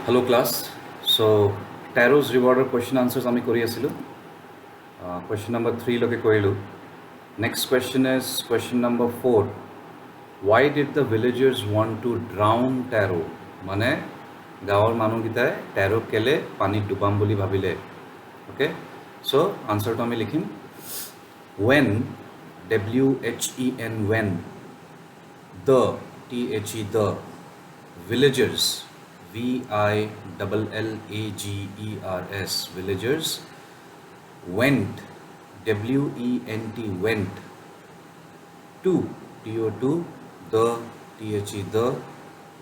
Hello class. So Tarot's rewarder question answers আমি কৰি আছিলোঁ. Question number 3 লৈকে কৰিলোঁ. Next question is question number 4. Why did the villagers want to drown Taro? মানে গাঁৱৰ মানুহকেইটাই Taro কেলে পানীত ডুবাম বুলি ভাবিলে. Okay? So answerটো আমি লিখিম. When WHEN when the the villagers VILLAGERS villagers went went to the the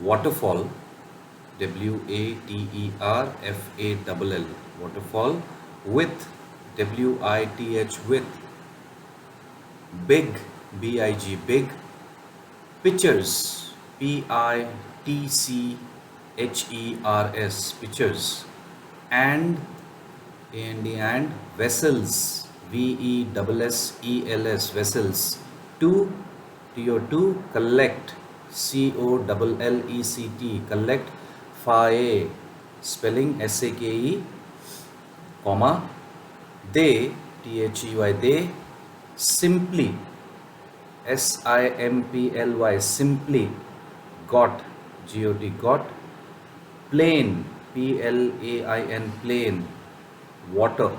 waterfall WATERFALL waterfall with with big big pictures PITCHERS pictures and vessels VESSELS vessels to collect COLLECT collect fire spelling SAKE comma they they simply SIMPLY simply got got plain PLAIN plain water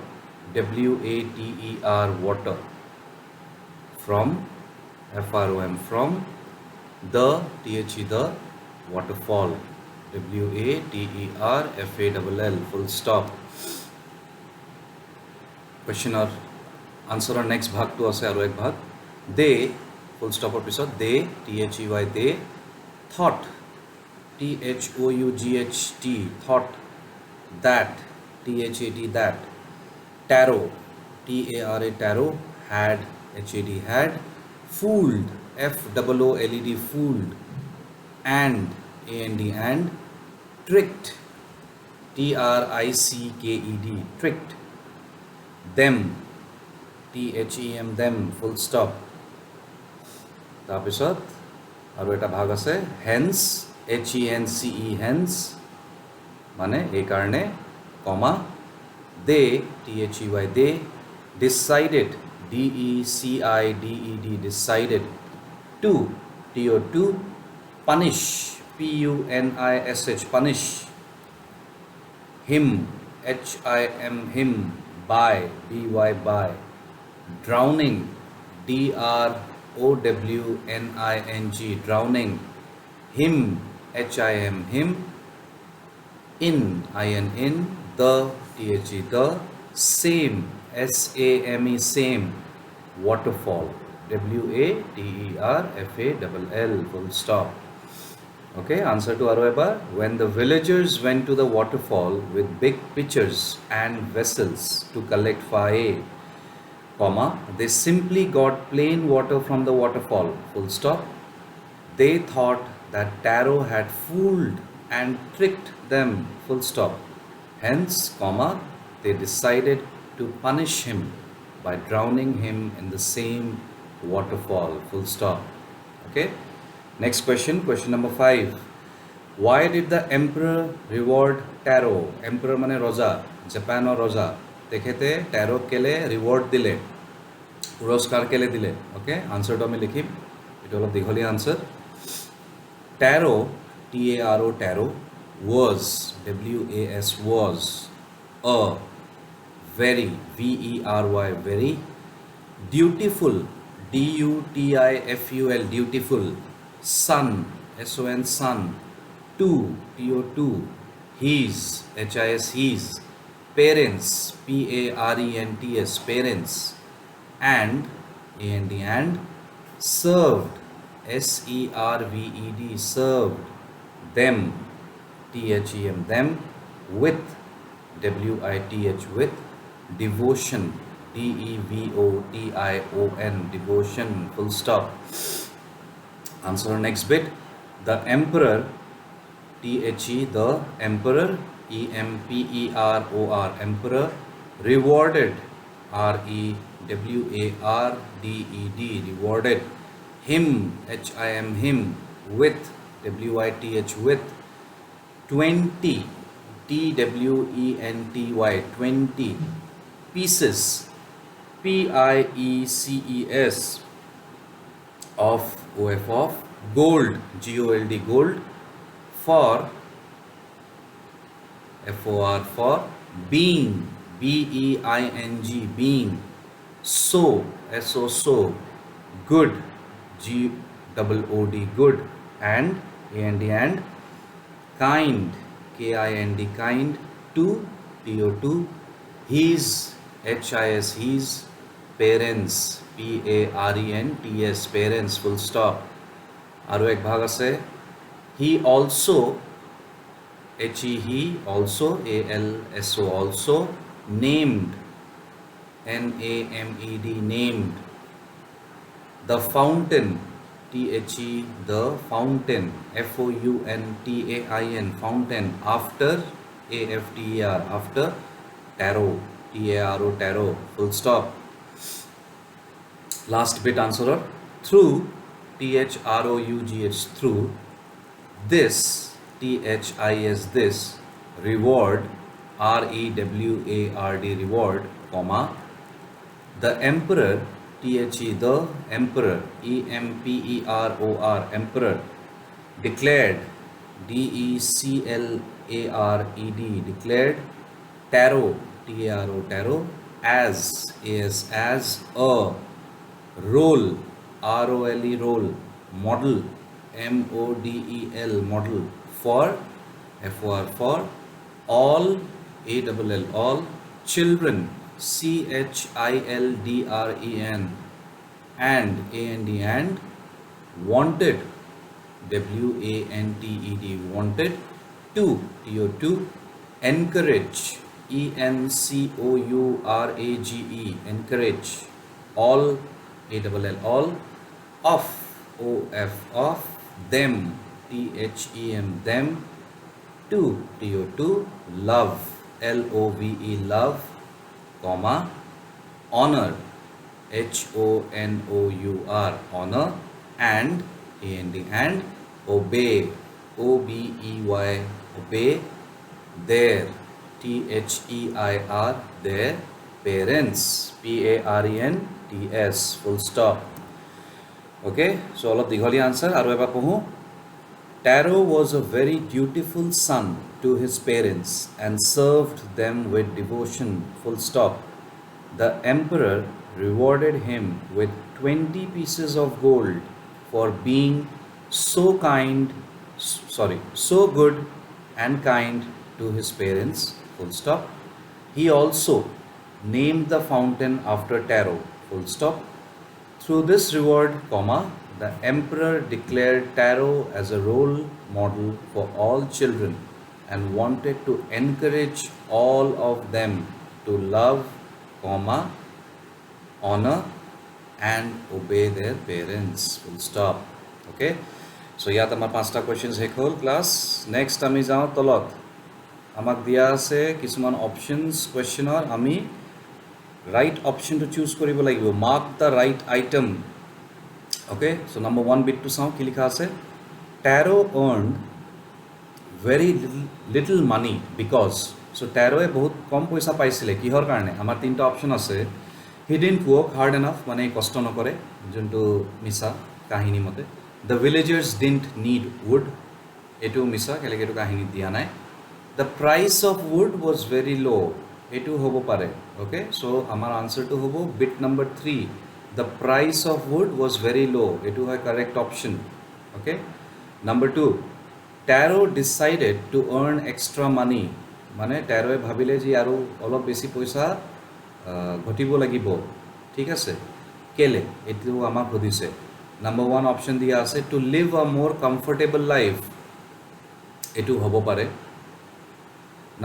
WATER water from FROM from the the waterfall WATERFALL full stop. Question or answer or next bhag to ase aro ek bhag they full stop or pisot they they thought THOUGHT thought that that tarot TARA tarot had had fooled FOOLED fooled and tricked TRICKED tricked them them full stop. তাৰপিছত আৰু এটা ভাগ আছে hence HENCE hence মানে এই কাৰণে কমা they they decided DECIDED decided to punish PUNISH punish him him by by drowning DROWNING drowning him him in the the same SAME same waterfall WATERFALL full stop. Okay, answer to Aroeba. When the villagers went to the waterfall with big pitchers and vessels to collect fire, comma, they simply got plain water from the waterfall, full stop. They thought that Tarot had fooled and tricked them, full stop. Hence, comma, they decided to punish him by drowning him in the same waterfall, full stop. Okay. Next question, question number 5. Why did the emperor reward Tarot? Emperor mane Roja, Japan or Roja. Tekhete Tarot kele reward dile, পুরস্কার কেলে দিলে. Okay, answer to আমি লিখিম. এটা হলো দীঘলীয়া answer. Tarot TARO Tarot was was a very very dutiful DUTIFUL dutiful son SON son to his his parents PARENTS parents and served SERVED served them them with with devotion DEVOTION devotion full stop. Answer next bit. The emperor the emperor EMPEROR emperor rewarded REWARDED rewarded him him with WITH with 20 TWENTY 20 pieces PIECES of OF of gold GOLD gold for FOR for being BEING being so SO good GOOD good and and kind KIND kind to TO2 his his parents PARENTS parents full stop আরো এক ভাগ আছে he also he also ALSO also named NAMED named the fountain the fountain FOUNTAIN fountain after AFTER after tarot TARO tarot full stop last bit answer through THROUGH through this THIS this reward REWARD reward comma the emperor the emperor EMPEROR emperor declared DECLARED declared tarot tarot as a role ROLE role model MODEL model for for all ALL all children CHILDREN and wanted WANTED wanted to TO2 encourage ENCOURAGE encourage all ALL all of of them THEM them to TO2 love LOVE love comma honor HONOUR honor and obey OBEY obey their THEIR their parents PARENTS full stop okay so all of the digholiya answer aru ebar pohu Tarot was a very dutiful son to his parents and served them with devotion full stop the emperor rewarded him with 20 pieces of gold for being so good and kind to his parents full stop he also named the fountain after tarot full stop through this reward comma the emperor declared tarot as a role model for all children and wanted to encourage all of them to love comma honor and obey their parents full stop okay so ইয়াত আমাৰ পাঁচটা question শেষ হ'ল class next আমি যাওঁ তলত আমাক দিয়া আছে কিছুমান অপশ্যনছ কোৱেশ্চনৰ আমি ৰাইট অপশ্যনটো চুজ কৰিব লাগিব mark the right item okay so number 1 bit to sound ki likha ase tarot earned very little money because so tarot e bahut kom paisa paisile kihor karone amar tinta option ase he didn't work hard enough mane kosto nokore jonto misa kahini mote the villagers didn't need wood etu misa keleke etu kahini dia nai the price of wood was very low etu hobo pare okay so amar answer to hobo bit number 3 the price of wood was very low it was a correct option okay number 2 tarot decided to earn extra money mane tarot e bhabile ji aru olop beshi paisa ghotibo lagibo thik ase kele etu amak hodise number 1 option dia ase to live a more comfortable life etu hobo pare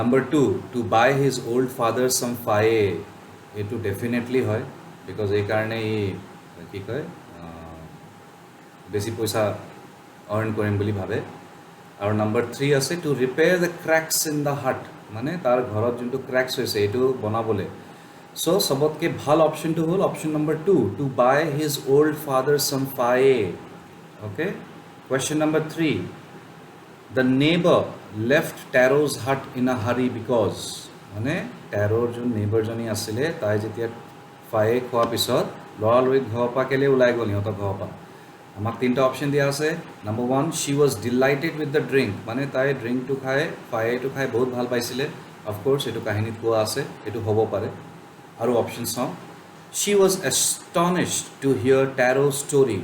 number 2 to buy his old father some faye etu definitely hoy because এই কারণে কি কয় বেশি পয়সা earn কৰিম বুলি ভাবে আৰু নাম্বাৰ 3 আছে to repair the cracks in the hut মানে তাৰ ঘৰত যোনটো ক্ৰেক্স হৈছে এইটো বনাবলে সো সবতকে ভাল অপশনটো হ'ল option number 2 to buy his old father some ফায়ে okay question number 3 the left Taro's hut in a hurry because মানে টেৰোৰ যোন নেইবাৰজনী আছিলে তাই যেতিয়া ফায়ে খোৱাৰ পিছত লৰালৰিত ঘৰৰ পৰা কেলে ওলাই গ'ল সিহঁতৰ ঘৰৰ পৰা আমাক তিনিটা অপশ্যন দিয়া আছে number 1 she was delighted with the drink মানে তাই ড্ৰিংকটো খাই ফায়েটো খাই বহুত ভাল পাইছিলে অফক'ৰ্ছ এইটো কাহিনীত কোৱা আছে এইটো হ'ব পাৰে আৰু অপশ্যন চাওঁ she was astonished to hear Tero's story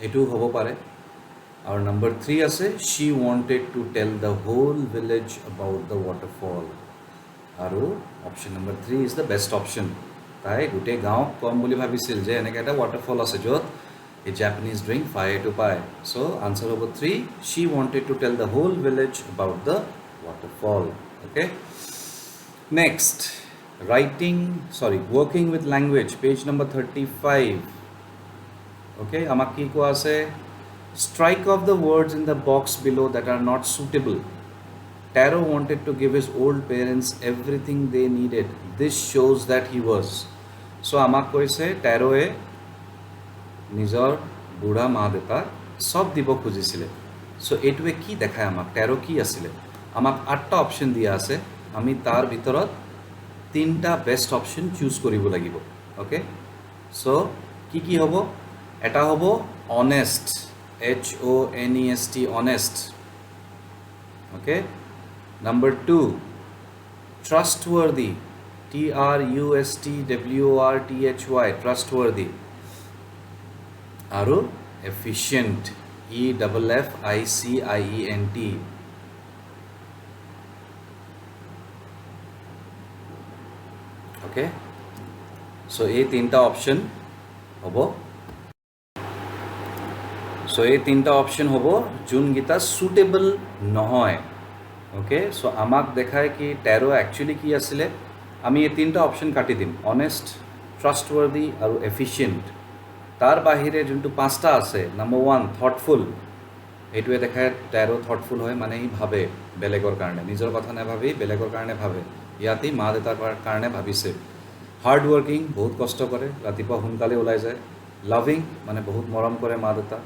এইটো হ'ব পাৰে আৰু নম্বৰ 3 আছে she wanted to tell the whole village about the waterfall আৰু option number 3 is the best option তাই গোটেই গাঁৱক কম বুলি ভাবিছিল যে এনেকৈ এটা ৱাটাৰফল আছে য'ত এই জাপানিজ ড্ৰিংক ফায়েটো পায় চ' আনচাৰ হ'ব 3 she wanted to tell the whole village about the waterfall okay next working with language page number 35 okay আমাক কি কোৱা আছে strike off the words in the box below that are not suitable Taro wanted to give his old parents everything they needed this shows that he was so আমাক কৈছে টেৰোয়ে নিজৰ বুঢ়া মা দেউতা সব দিব খুজিছিলে সো এইটোৱে কি দেখায় আমাক টেৰো কি আছিলে আমাক 8টা অপশ্যন দিয়া আছে আমি তাৰ ভিতৰত 3টা বেষ্ট অপশ্যন চুজ কৰিব লাগিব ওকে সো কি হ'ব এটা হ'ব honest HONEST honest okay number 2 trustworthy TRUSTWORTHY trustworthy aru efficient EFFICIENT okay so এই তিনটা অপশ্যন হ'ব সো এই তিনটা অপশ্যন হ'ব যোনগিটা সুটেবল নহয় ওকে সো আমাক দেখায় কি টেৰো একচুয়ালি কি আছিলে আমি এই তিনটা অপশ্যন কাটি দিম অনেষ্ট ট্ৰাষ্টৱৰ্দি আৰু এফিচিয়েণ্ট তাৰ বাহিৰে যোনটো পাঁচটা আছে নম্বৰ 1 থটফুল এইটোৱে দেখায় টেৰো থটফুল হয় মানে ই ভাবে বেলেগৰ কাৰণে নিজৰ কথা নাভাবি বেলেগৰ কাৰণে ভাবে ইয়াতে মা দেউতাৰ কাৰণে ভাবিছে হাৰ্ড ৱৰ্কিং বহুত কষ্ট কৰে ৰাতিপুৱা সোনকালে ওলাই যায় লাভিং মানে বহুত মৰম কৰে মা দেউতা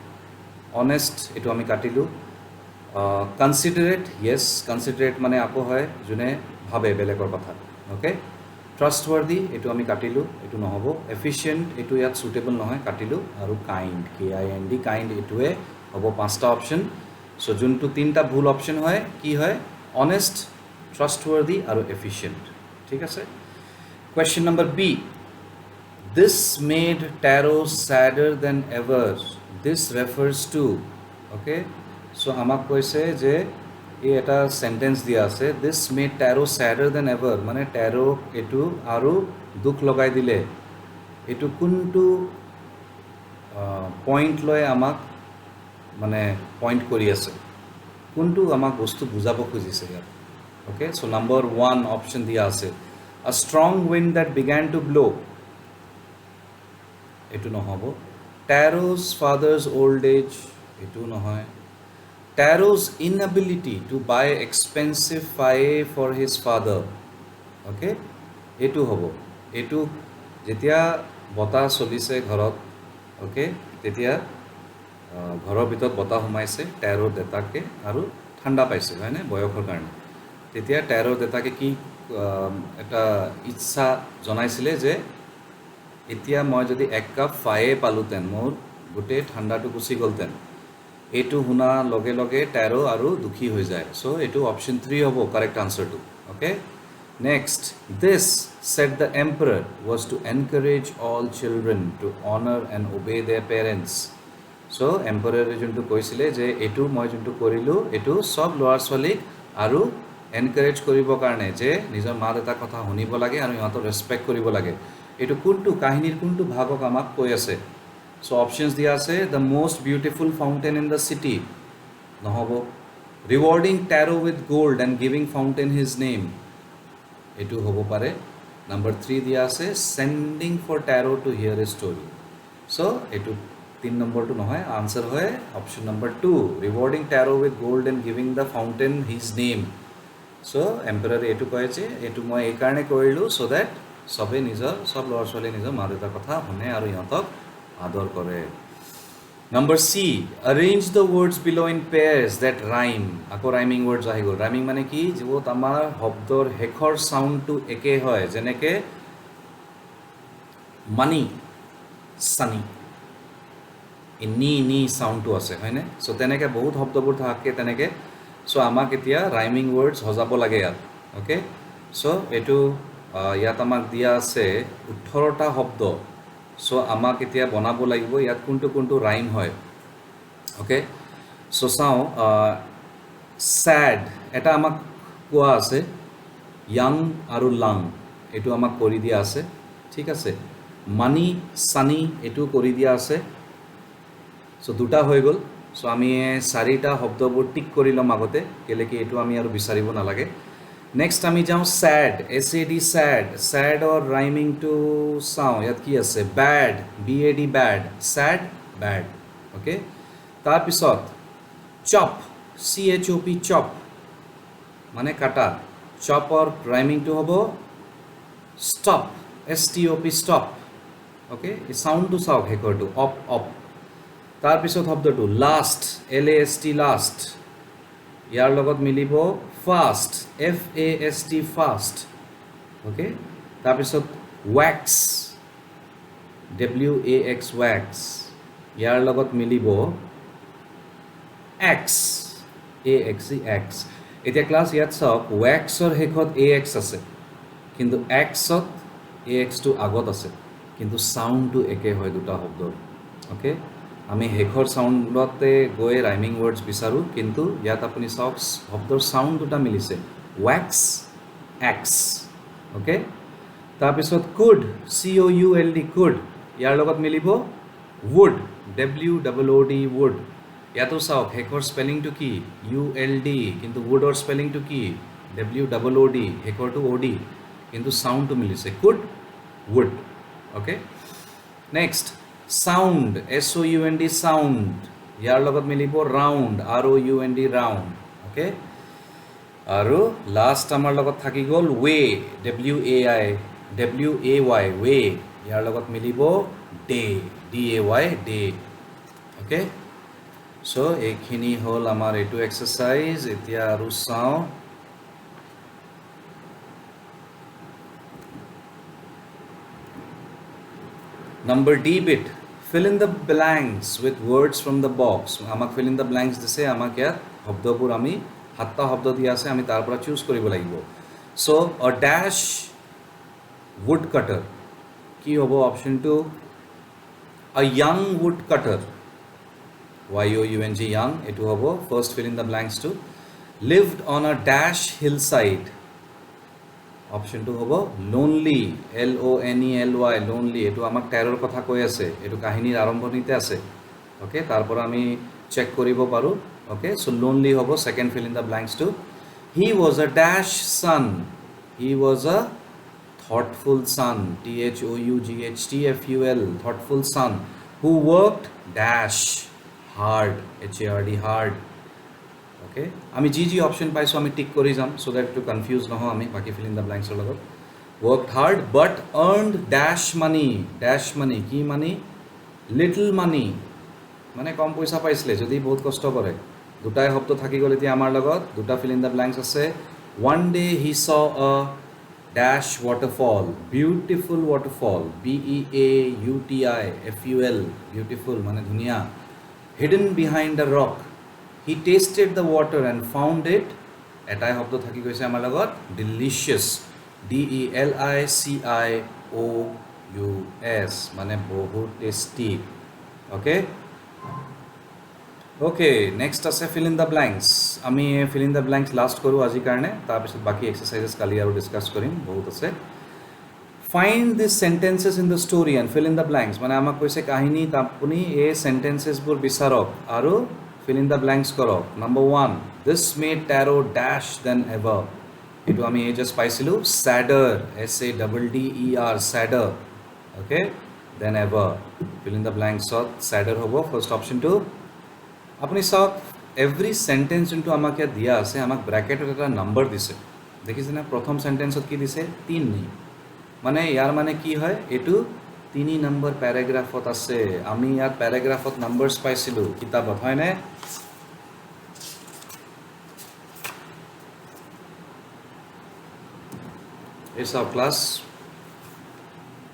অনেষ্ট এইটো আমি কাটিলোঁ কনচিডাৰেট য়েছ কনচিডাৰেট মানে আকৌ হয় যোনে ভাবে বেলেগৰ কথা ওকে ট্ৰাষ্টৱৰ্দি এইটো আমি কাটিলোঁ এইটো নহ'ব এফিচিয়েণ্ট এইটো ইয়াত সুটেবল নহয় কাটিলোঁ আৰু কাইণ্ড KIND কাইণ্ড এইটোৱে হ'ব 5টা অপশ্যন সো যোনটো 3টা ভুল অপশ্যন হয় কি হয় অনেষ্ট ট্ৰাষ্টৱৰ্দি আৰু এফিচিয়েণ্ট ঠিক আছে question number B this made Taro sadder than ever this refers to okay so আমাক কৈছে যে এই এটা সেন্টেন্স দিয়া আছে this made Taro sadder than ever মানে টেৰো এটো আৰু দুখ লগাই দিলে এটো কোনটো পয়েন্ট লৈ আমাক মানে পয়েন্ট কৰি আছে কোনটো আমাক বস্তু বুজাব খুজিছে ইয়াত ওকে সো নাম্বার 1 অপশন দিয়া আছে a strong wind that began to blow etu nohobo Taro's father's old age etu nohoy Taro's inability to buy expensive faye for his father okay etu hobo etu jetia bota solise ghorot okay tetia ঘৰৰ ভিতৰত বতা সোমাইছে টেৰোৰ দেতাকে আৰু ঠাণ্ডা পাইছে হয়নে বয়সৰ কাৰণে তেতিয়া টেৰোৰ দেতাকে কি এটা ইচ্ছা জনাইছিলে যে এতিয়া মই যদি এক কাপ ফায়ে পালোতেন মোৰ গোটেই ঠাণ্ডাটো গুচি গ'লতেন এইটো শুনা লগে লগে টেৰো আৰু দুখী হৈ যায় সো এইটো অপশ্যন 3 হ'ব কাৰেক্ট আনসাৰটো okay next this said the emperor was to encourage all children to honor and obey their parents so emperor যোনটো কৈছিলে যে এইটো মই যোনটো কৰিলো এইটো সব ল'ৰা ছোৱালীক আৰু এনকাৰেজ কৰিব কাৰণে যে নিজৰ মা দেউতাৰ কথা শুনিব লাগে আৰু ইহঁতক ৰেসপেক্ট কৰিব লাগে এইটো কোনটো কাহিনীৰ কোনটো ভাগক আমাক কৈ আছে সো অপশনস দিয়া আছে the most beautiful fountain in the city নহব rewarding Taro with gold and giving fountain his name এইটো হ'ব পাৰে নাম্বার 3 দিয়া আছে sending for Taro to hear a story so এইটো 3 নম্বৰটো নহয় আনসার হয় option number 2 rewarding Taro with gold and giving the fountain his name so empire এইটো কয় যে এইটো মই এই কাৰণে কৰিলো সো দ্যাট সবে নিজৰ সব ল'ৰা ছোৱালী নিজৰ মা দেউতাৰ কথা শুনে আৰু ইহঁতক আদৰ কৰে Number C, arrange the words below in pairs that rhyme. Ako rhyming words ahi gol. Rhyming mane ki jebo tamar hobdor hekhor sound to eke hoy. Jeneke money, sunny. Ni sound to ase hoy ne. So teneke bahut hobdobor thake teneke. So amak etia rhyming words hojabo lage yat. Okay. So etu yat amak dia ase 18টা hobdo. So আমাক এতিয়া বনাব লাগিব ইয়াত কোনটো rhyme হয় okay so চাও sad এটা আমাক কোৱা আছে ইয়াং আৰু লাং এটো আমাক কৰি দিয়া আছে ঠিক আছে মানি সানি এটো কৰি দিয়া আছে সো দুটা হৈ গল সো আমি চাৰিটা শব্দবোৰ টিক কৰি লম আগতে কেলে কি এটো আমি আৰু বিচাৰিব নালাগে Next আমি যাও sad sad sad or rhyming to sound ইয়াত কি আছে bad bad bad sad bad okay তাৰ পিছত chop chop chop মানে কাটা chop or rhyming to হবো stop stop stop okay এই sound to চাওক হেকৰটো up তাৰ পিছত শব্দটো last last last ইয়াৰ লগত মিলিব fast fast fast okay তাৰপিছত wax wax wax ইয়াৰ লগত মিলিব x ax x এতিয়া ক্লাস ইয়াত চাওক wax ৰ হেকত ax আছে কিন্তু x ত ax টো আগত আছে কিন্তু সাউন্ড টো একে হয় দুটা শব্দৰ ওকে আমি হেখৰ সাউন্ডতে গৈ ৰাইমিং ওয়াৰ্ডস বিচাৰো কিন্তু ইয়াত আপুনি চাওক শব্দৰ সাউন্ড দুটা মিলিছে wax x ওকে তাৰপিছত could could could ইয়াৰ লগত মিলিব would wood wood ইয়াতো চাওক হেখৰ স্পেলিংটো কি uld কিন্তু woodৰ স্পেলিংটো কি wood হেখৰটো od কিন্তু সাউন্ডটো মিলিছে could would okay next sound sound sound ইয়াৰ লগত মিলিব round round round ওকে আৰু লাষ্ট আমাৰ লগত থাকি গল way way way ইয়াৰ লগত মিলিব day day ওকে সো এইখিনি হল আমাৰ এটো এক্সাৰসাইজ এতিয়া আৰু চাও Number D bit, fill in the blanks with words from the box. Amak fill in the blanks dise amak yat hobdobur ami hatta hobdo dia ase ami tar pora choose koribo lagibo. So a dash woodcutter ki hobo option 2 a young woodcutter young young etu hobo first fill in the blanks to lived on a dash hillside option 2 hobo lonely lonely lonely etu amak terror kotha koi ase etu kahinir arambhonite ase okay tarpor ami check koribo paru okay so lonely hobo second fill in the blanks to he was a dash son he was a thoughtful son thoughtful thoughtful son who worked dash hard hard okay আমি G option পাইছো আমি টিক কৰি যাম so that two confuse নহ আমি বাকি fill in the blanks লগত worked hard but earned dash money কি মানি little money মানে কম পইচা পাইছিলে যদি বহুত কষ্ট কৰে দুটাই শব্দ থাকি গল এতিয়া আমাৰ লগত দুটা ফিল ইন দা ব্ল্যাঙ্কস আছে one day he saw a dash waterfall beautiful waterfall beautiful beautiful মানে ধুনিয়া hidden behind a rock he tasted the water and found it এটাই শব্দ থাকি গৈছে আমাৰ লগত delicious delicious মানে বহুত টেস্টি ওকে ওকে নেক্সট আছে fill in the blanks আমি fill in the blanks last কৰো আজি কাৰণে তাৰ পিছত বাকি এক্সাৰসাইজেস কালি আৰু ডিসকাস কৰিম বহুত আছে find the sentences in the story and fill in the blanks মানে আমাক কৈছে কাহিনী আপুনি এই সেন্টেন্সেস বোৰ বিচাৰক আৰু fill in the blanks কৰক number 1 this made tarot dash than ever এটো আমি জাস্ট পাইছিলো sadder sadder okay than ever fill in the blanks of sadder hobo first option 2 আপুনি সব every sentence into আমাক দিয়া আছে আমাক ব্র্যাকেটত এটা নাম্বার দিছে দেখিছেনে প্ৰথম সেন্টেন্সত কি দিছে 3 নি মানে ইয়াৰ মানে কি হয় এটো তিনি নম্বৰ পেৰাগ্ৰাফত আছে আমি ইয়াত পেৰাগ্ৰাফত নাম্বাৰছ পাইছিলো কিতাপত হয়নে It's our class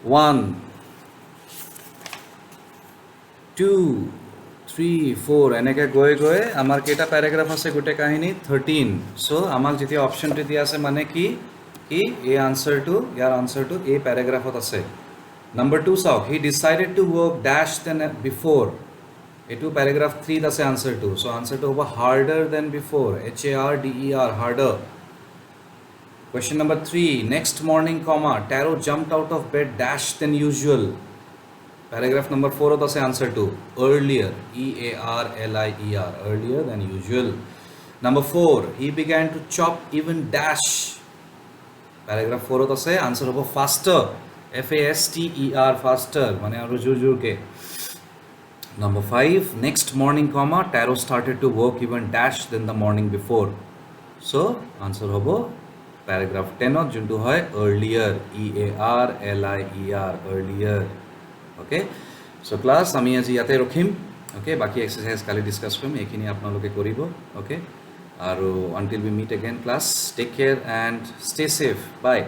1 2 3 4 এনেকে গৈ আমাৰ কেটা প্যাৰাগ্ৰাফ আছে গোটে কাহিনী 13 সো আমাক যেতিয়া অপচনটো দিয়া আছে মানে কি এই আনসারটো ইয়াৰ আনসাৰটো এই প্যাৰাগ্ৰাফত আছে নাম্বার 2 চাওক he decided to work dash than before এটো প্যাৰাগ্ৰাফ 3 ত আছে আনসারটো সো আনসারটো হ'ব harder than before HARDER harder Question number 3 next morning comma Taro jumped out of bed dash than usual Paragraph number 4 of the answer to earlier EARLIER earlier than usual Number 4 he began to chop even dash Paragraph 4 of the answer of faster FASTER faster mane aru jor jor ke Number 5 next morning comma Taro started to work even dash than the morning before So answer hobo Paragraph 10 of juntu hoy earlier EARLIER earlier okay so class ami aji yate rokhim okay baki exercise kali discuss korim ekhini apnaloke koribo okay aru until we meet again class take care and stay safe bye